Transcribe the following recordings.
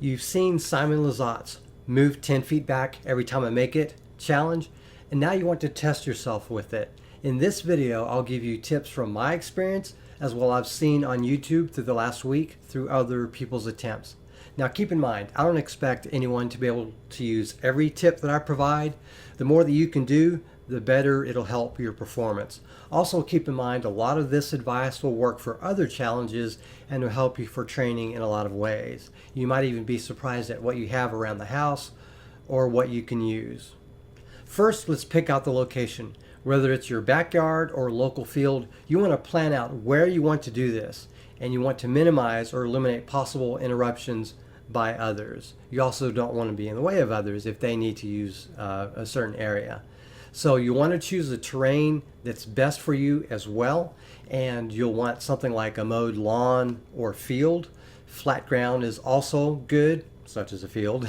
You've seen Simon Lizotte's move 10 feet back every time I make it challenge, and now you want to test yourself with it. In this video, I'll give you tips from my experience as well as I've seen on YouTube through the last week through other people's attempts. Now keep in mind, I don't expect anyone to be able to use every tip that I provide. The more that you can do, the better it'll help your performance. Also keep in mind, a lot of this advice will work for other challenges and will help you for training in a lot of ways. You might even be surprised at what you have around the house or what you can use. First, let's pick out the location. Whether it's your backyard or local field, you want to plan out where you want to do this, and you want to minimize or eliminate possible interruptions by others. You also don't want to be in the way of others if they need to use a certain area. So you want to choose a terrain that's best for you as well, and you'll want something like a mowed lawn or field. Flat ground is also good, such as a field.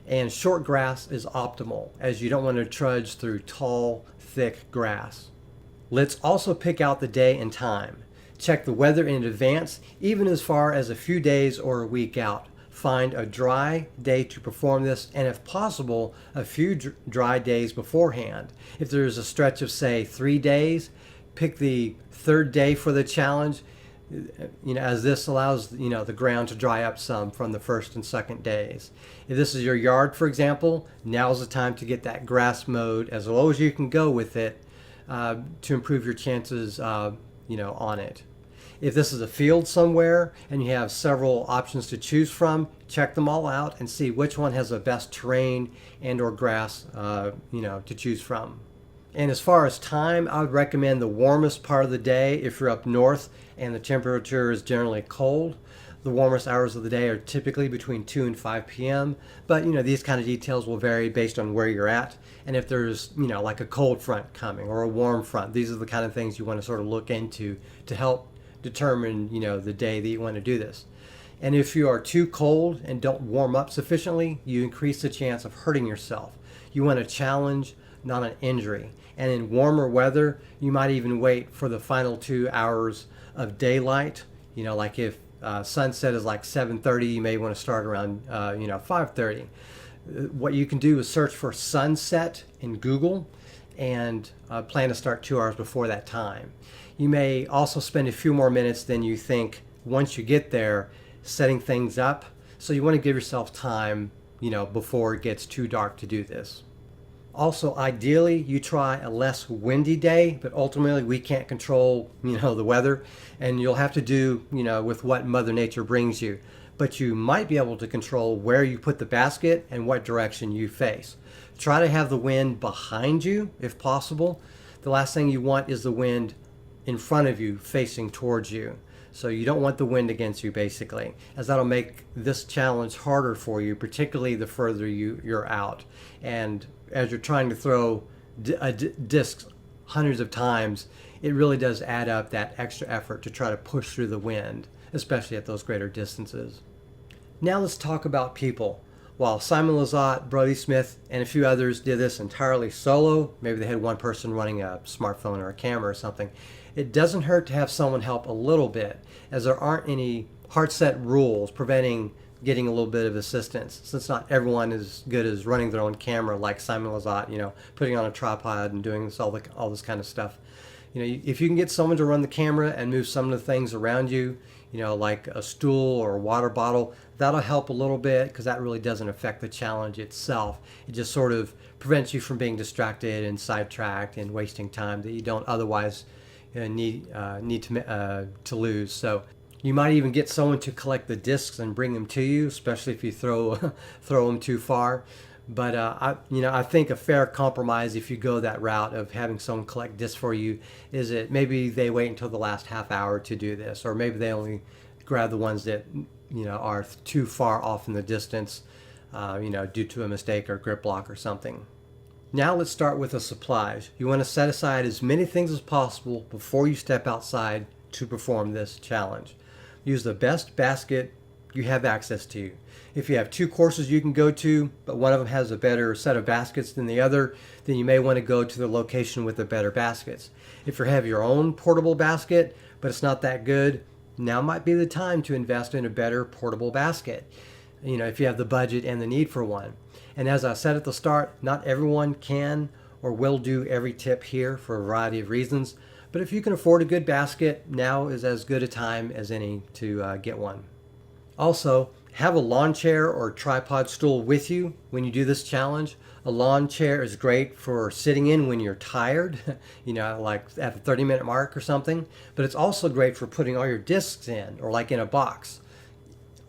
And short grass is optimal, as you don't want to trudge through tall, thick grass. Let's also pick out the day and time. Check the weather in advance, even as far as a few days or a week out. Find a dry day to perform this, and if possible, a few dry days beforehand. If there's a stretch of, say, 3 days, pick the third day for the challenge, as this allows the ground to dry up some from the first and second days. If this is your yard, for example, now's the time to get that grass mowed as low as you can go with it to improve your chances on it. If this is a field somewhere and you have several options to choose from, check them all out and see which one has the best terrain and or grass to choose from. And as far as time, I would recommend the warmest part of the day if you're up north and the temperature is generally cold. The warmest hours of the day are typically between 2 and 5 p.m. But these kind of details will vary based on where you're at. And if there's like a cold front coming or a warm front, these are the kind of things you want to sort of look into to help determine the day that you want to do this. And if you are too cold and don't warm up sufficiently, you increase the chance of hurting yourself. You want a challenge, not an injury. And in warmer weather, you might even wait for the final 2 hours of daylight. Like if sunset is like 7:30, you may want to start around 5:30. What you can do is search for sunset in Google and plan to start 2 hours before that time. You may also spend a few more minutes than you think once you get there setting things up. So you want to give yourself time, before it gets too dark to do this. Also, ideally, you try a less windy day, but ultimately we can't control, the weather, and you'll have to do, with what Mother Nature brings you. But you might be able to control where you put the basket and what direction you face. Try to have the wind behind you if possible. The last thing you want is the wind in front of you facing towards you. So you don't want the wind against you, basically, as that'll make this challenge harder for you, particularly the further you're out. And as you're trying to throw discs hundreds of times, it really does add up that extra effort to try to push through the wind, especially at those greater distances. Now let's talk about people. While Simon Lizotte, Brody Smith, and a few others did this entirely solo, maybe they had one person running a smartphone or a camera or something, it doesn't hurt to have someone help a little bit, as there aren't any hard set rules preventing getting a little bit of assistance, since not everyone is as good as running their own camera like Simon Lizotte, putting on a tripod and doing all this kind of stuff. If you can get someone to run the camera and move some of the things around you, like a stool or a water bottle, that'll help a little bit, because that really doesn't affect the challenge itself. It just sort of prevents you from being distracted and sidetracked and wasting time that you don't otherwise need to lose. So you might even get someone to collect the discs and bring them to you, especially if you throw them too far. But I think a fair compromise, if you go that route of having someone collect discs for you, is that maybe they wait until the last half hour to do this, or maybe they only grab the ones that are too far off in the distance, due to a mistake or grip block or something. Now let's start with the supplies. You want to set aside as many things as possible before you step outside to perform this challenge. Use the best basket you have access to. If you have 2 courses you can go to, but one of them has a better set of baskets than the other, then you may want to go to the location with the better baskets. If you have your own portable basket, but it's not that good, now might be the time to invest in a better portable basket. if you have the budget and the need for one. And as I said at the start, not everyone can or will do every tip here for a variety of reasons. But if you can afford a good basket, now is as good a time as any to get one. Also, have a lawn chair or tripod stool with you when you do this challenge. A lawn chair is great for sitting in when you're tired, like at the 30-minute mark or something. But it's also great for putting all your discs in, or like in a box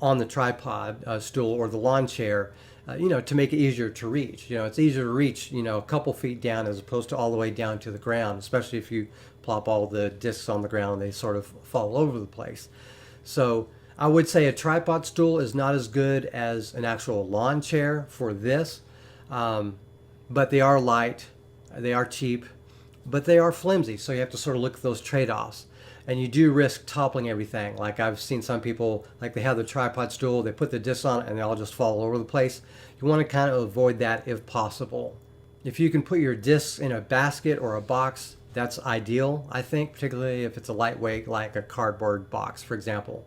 on the tripod stool or the lawn chair, to make it easier to reach. It's easier to reach, a couple feet down as opposed to all the way down to the ground, especially if you plop all the discs on the ground, they sort of fall over the place. So I would say a tripod stool is not as good as an actual lawn chair for this, but they are light, they are cheap, but they are flimsy, so you have to sort of look at those trade-offs. And you do risk toppling everything. Like I've seen some people, like they have the tripod stool, they put the discs on it and they all just fall over the place. You want to kind of avoid that if possible. If you can put your discs in a basket or a box, that's ideal, I think, particularly if it's a lightweight, like a cardboard box, for example.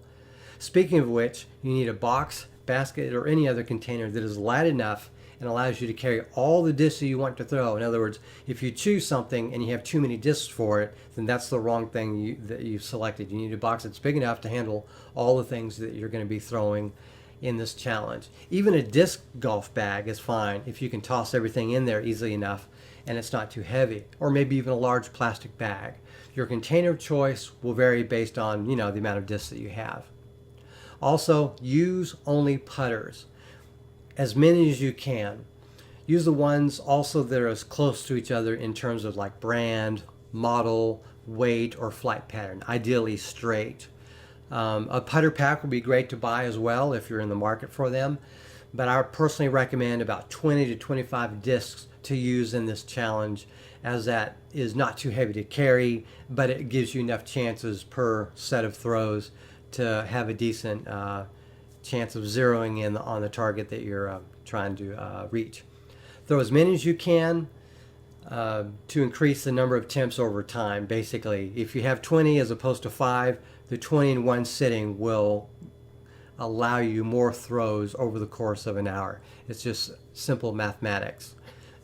Speaking of which, you need a box, basket, or any other container that is light enough and allows you to carry all the discs that you want to throw. In other words, if you choose something and you have too many discs for it, then that's the wrong thing that you've selected. You need a box that's big enough to handle all the things that you're going to be throwing in this challenge. Even a disc golf bag is fine if you can toss everything in there easily enough and it's not too heavy, or maybe even a large plastic bag. Your container of choice will vary based on, the amount of discs that you have. Also, use only putters. As many as you can. Use the ones also that are as close to each other in terms of like brand, model, weight, or flight pattern, ideally straight. A putter pack would be great to buy as well if you're in the market for them, but I personally recommend about 20 to 25 discs to use in this challenge, as that is not too heavy to carry, but it gives you enough chances per set of throws to have a decent chance of zeroing in on the target that you're trying to reach. Throw as many as you can to increase the number of attempts over time. Basically, if you have 20 as opposed to 5, the 20 in one sitting will allow you more throws over the course of an hour. It's just simple mathematics.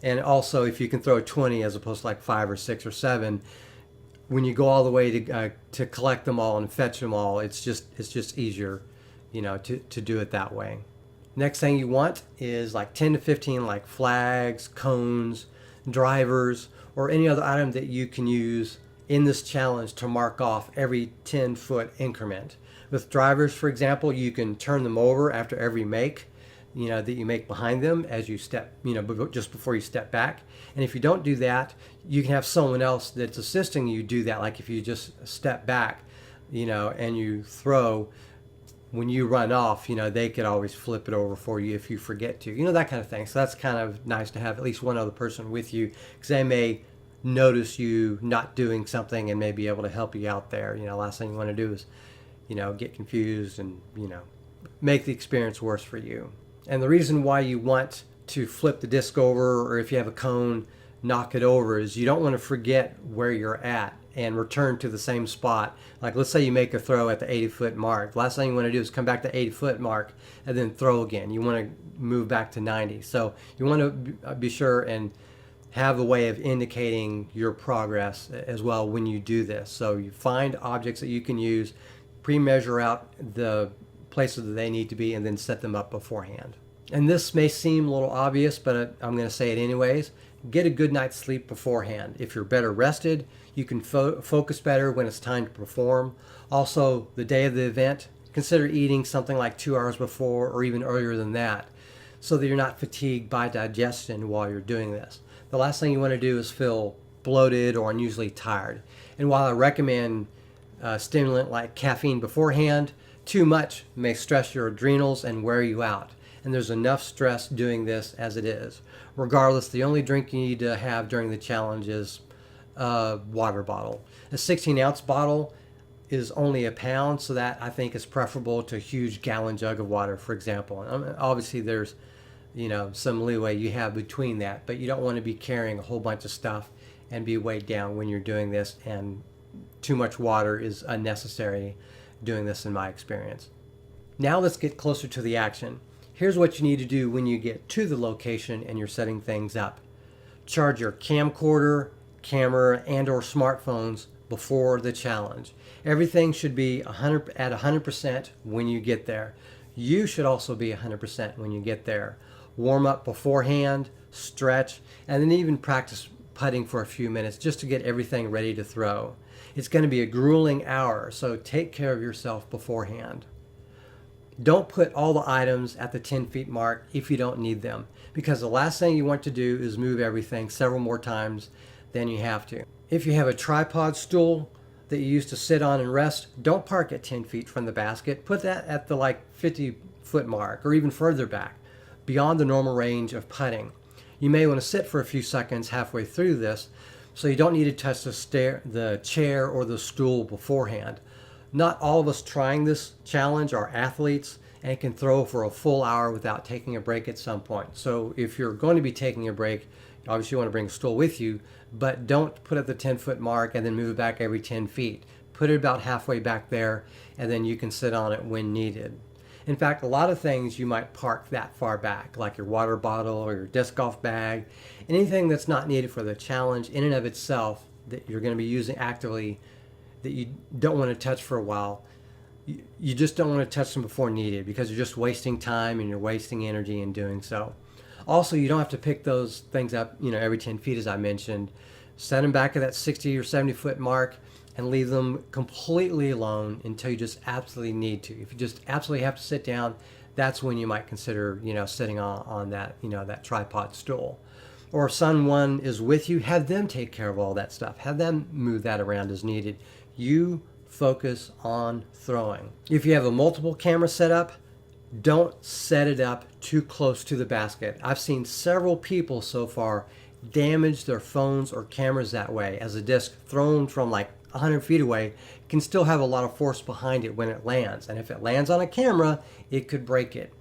And also, if you can throw 20 as opposed to like 5 or 6 or 7, when you go all the way to collect them all and fetch them all, it's just easier, to do it that way. Next thing you want is like 10 to 15 like flags, cones, drivers, or any other item that you can use in this challenge to mark off every 10-foot increment. With drivers, for example, you can turn them over after every make, that you make behind them as you step, just before you step back. And if you don't do that, you can have someone else that's assisting you do that. Like if you just step back, and you throw, when you run off, they could always flip it over for you if you forget to, that kind of thing. So that's kind of nice to have at least one other person with you, because they may notice you not doing something and may be able to help you out there. Last thing you want to do is, get confused and, make the experience worse for you. And the reason why you want to flip the disc over, or if you have a cone, knock it over, is you don't want to forget where you're at and return to the same spot. Like let's say you make a throw at the 80-foot mark. The last thing you want to do is come back to the 80-foot mark and then throw again. You want to move back to 90. So you want to be sure and have a way of indicating your progress as well when you do this. So you find objects that you can use, pre-measure out the places that they need to be, and then set them up beforehand. And this may seem a little obvious, but I'm going to say it anyways. Get a good night's sleep beforehand. If you're better rested, you can focus better when it's time to perform. Also, the day of the event, consider eating something like 2 hours before or even earlier than that, so that you're not fatigued by digestion while you're doing this. The last thing you want to do is feel bloated or unusually tired. And while I recommend a stimulant like caffeine beforehand, too much may stress your adrenals and wear you out. And there's enough stress doing this as it is. Regardless, the only drink you need to have during the challenge is a water bottle. A 16-ounce bottle is only a pound, so that I think is preferable to a huge gallon jug of water, for example. Obviously, there's some leeway you have between that, but you don't want to be carrying a whole bunch of stuff and be weighed down when you're doing this, and too much water is unnecessary doing this in my experience. Now let's get closer to the action. Here's what you need to do when you get to the location and you're setting things up. Charge your camcorder, camera, and or smartphones before the challenge. Everything should be at 100% when you get there. You should also be 100% when you get there. Warm up beforehand, stretch, and then even practice putting for a few minutes just to get everything ready to throw. It's going to be a grueling hour, so take care of yourself beforehand. Don't put all the items at the 10 feet mark if you don't need them, because the last thing you want to do is move everything several more times than you have to. If you have a tripod stool that you use to sit on and rest, don't park at 10 feet from the basket. Put that at the 50-foot mark or even further back, beyond the normal range of putting. You may want to sit for a few seconds halfway through this, so you don't need to touch the chair or the stool beforehand. Not all of us trying this challenge are athletes and can throw for a full hour without taking a break at some point. So if you're going to be taking a break, obviously you want to bring a stool with you, but don't put it at the 10-foot mark and then move it back every 10 feet. Put it about halfway back there, and then you can sit on it when needed. In fact, a lot of things you might park that far back, like your water bottle or your disc golf bag. Anything that's not needed for the challenge in and of itself that you're going to be using actively that you don't want to touch for a while, you just don't want to touch them before needed, because you're just wasting time and you're wasting energy in doing so. Also, you don't have to pick those things up, every 10 feet, as I mentioned. Set them back at that 60 or 70 foot mark and leave them completely alone until you just absolutely need to. If you just absolutely have to sit down, that's when you might consider, sitting on that, that tripod stool. Or if someone is with you, have them take care of all that stuff. Have them move that around as needed. You focus on throwing. If you have a multiple camera setup, don't set it up too close to the basket. I've seen several people so far damage their phones or cameras that way, as a disc thrown from 100 feet away can still have a lot of force behind it when it lands. And if it lands on a camera, it could break it.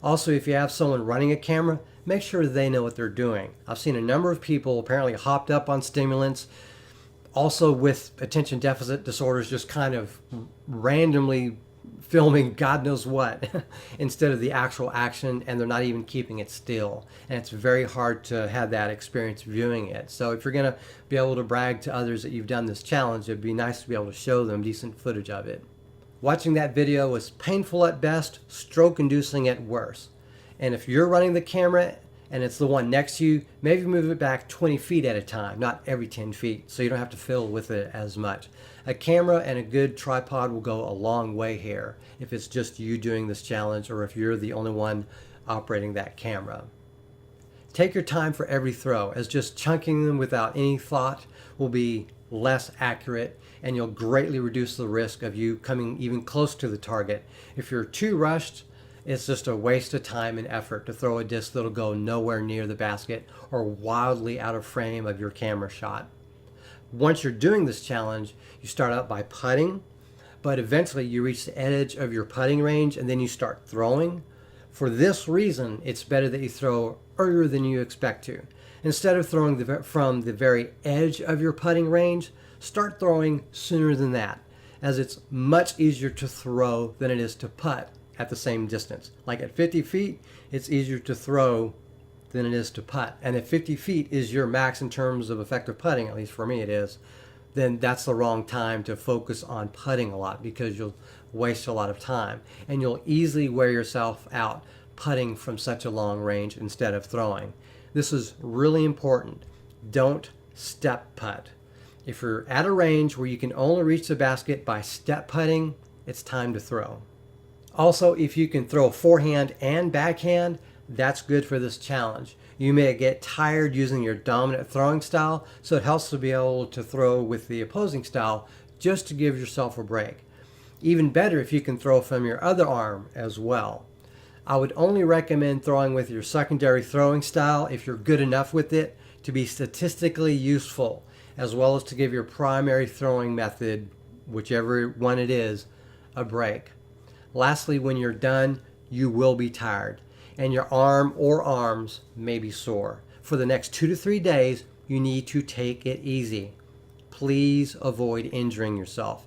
Also, if you have someone running a camera, make sure they know what they're doing. I've seen a number of people apparently hopped up on stimulants, also with attention deficit disorders, just kind of randomly filming God knows what instead of the actual action, and they're not even keeping it still. And it's very hard to have that experience viewing it. So if you're going to be able to brag to others that you've done this challenge, it'd be nice to be able to show them decent footage of it. Watching that video was painful at best, stroke-inducing at worst. And if you're running the camera and it's the one next to you, maybe move it back 20 feet at a time, not every 10 feet, so you don't have to fiddle with it as much. A camera and a good tripod will go a long way here if it's just you doing this challenge or if you're the only one operating that camera. Take your time for every throw, as just chunking them without any thought will be less accurate, and you'll greatly reduce the risk of you coming even close to the target. If you're too rushed, it's just a waste of time and effort to throw a disc that'll go nowhere near the basket or wildly out of frame of your camera shot. Once you're doing this challenge, you start out by putting, but eventually you reach the edge of your putting range and then you start throwing. For this reason, it's better that you throw earlier than you expect to. Instead of throwing from the very edge of your putting range, start throwing sooner than that, as it's much easier to throw than it is to putt at the same distance. Like at 50 feet, it's easier to throw than it is to putt. And if 50 feet is your max in terms of effective putting, at least for me it is, then that's the wrong time to focus on putting a lot, because you'll waste a lot of time and you'll easily wear yourself out putting from such a long range instead of throwing. This is really important. Don't step putt. If you're at a range where you can only reach the basket by step putting, it's time to throw. Also, if you can throw forehand and backhand, that's good for this challenge. You may get tired using your dominant throwing style, so it helps to be able to throw with the opposing style just to give yourself a break. Even better if you can throw from your other arm as well. I would only recommend throwing with your secondary throwing style if you're good enough with it to be statistically useful, as well as to give your primary throwing method, whichever one it is, a break. Lastly, when you're done, you will be tired, and your arm or arms may be sore. For the next 2 to 3 days, you need to take it easy. Please avoid injuring yourself.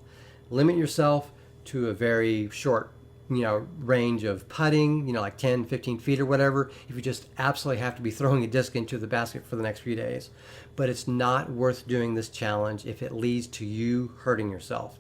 Limit yourself to a very short range of putting, like 10, 15 feet or whatever, if you just absolutely have to be throwing a disc into the basket for the next few days. But it's not worth doing this challenge if it leads to you hurting yourself.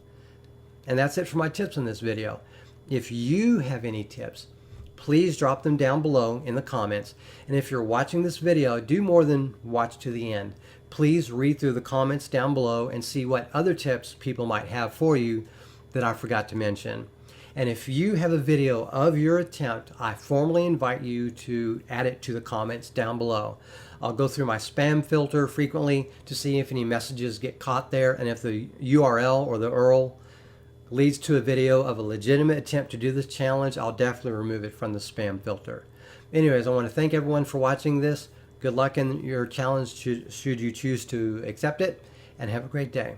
And that's it for my tips in this video. If you have any tips, please drop them down below in the comments. And if you're watching this video, do more than watch to the end. Please read through the comments down below and see what other tips people might have for you that I forgot to mention. And if you have a video of your attempt, I formally invite you to add it to the comments down below. I'll go through my spam filter frequently to see if any messages get caught there, and if the URL or the URL leads to a video of a legitimate attempt to do this challenge, I'll definitely remove it from the spam filter. Anyways, I want to thank everyone for watching this. Good luck in your challenge should you choose to accept it, and have a great day.